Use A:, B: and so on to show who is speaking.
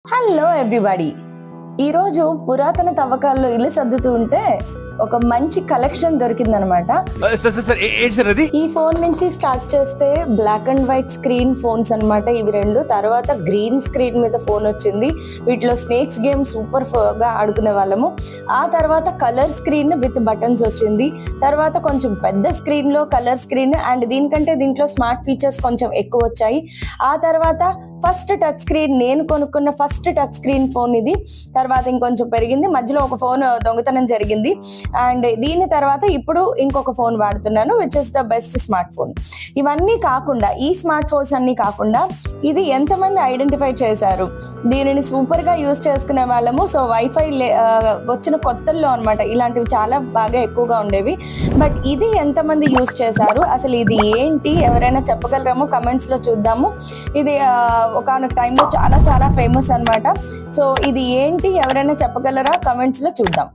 A: Hello everybody. ఈరోజు పురాతన తవ్వకాల్లో ఇల్లు సర్దుతూ ఉంటే ఒక మంచి కలెక్షన్ దొరికిందనమాట. ఈ ఫోన్ నుంచి స్టార్ట్ చేస్తే black and white screen phones అనమాట ఇవి రెండు. తర్వాత గ్రీన్ స్క్రీన్ మీద ఫోన్ వచ్చింది. వీటిలో స్నేక్స్ గేమ్ సూపర్ గా ఆడుకునే వాళ్ళము. ఆ తర్వాత కలర్ స్క్రీన్ విత్ బటన్స్ వచ్చింది. తర్వాత కొంచెం పెద్ద స్క్రీన్ లో కలర్ స్క్రీన్ అండ్ దీనికంటే దీంట్లో స్మార్ట్ ఫీచర్స్ కొంచెం ఎక్కువ వచ్చాయి. ఆ తర్వాత ఫస్ట్ టచ్ స్క్రీన్, నేను కొనుక్కున్న ఫస్ట్ టచ్ స్క్రీన్ ఫోన్ ఇది. తర్వాత ఇంకొంచెం పెరిగింది, మధ్యలో ఒక ఫోన్ దొంగతనం జరిగింది అండ్ దీని తర్వాత ఇప్పుడు ఇంకొక ఫోన్ వాడుతున్నాను which is the best smart phone. ఇవన్నీ కాకుండా, ఈ స్మార్ట్ ఫోన్స్ అన్ని కాకుండా ఇది ఎంతమంది ఐడెంటిఫై చేశారు, దీనిని సూపర్ గా యూజ్ చేసుకునే వాళ్ళము. సో వైఫై వచ్చిన కొత్తల్లో అనమాట ఇలాంటివి చాలా బాగా ఎక్కువగా ఉండేవి. బట్ ఇది ఎంతమంది యూజ్ చేశారు, అసలు ఇది ఏంటి, ఎవరైనా చెప్పగలరేమో కమెంట్స్ లో చూద్దాము. ఇది ఒకనొక టైంలో చాలా చాలా ఫేమస్ అనమాట. సో ఇది ఏంటి ఎవరైనా చెప్పగలరా, కమెంట్స్ లో చూద్దాం.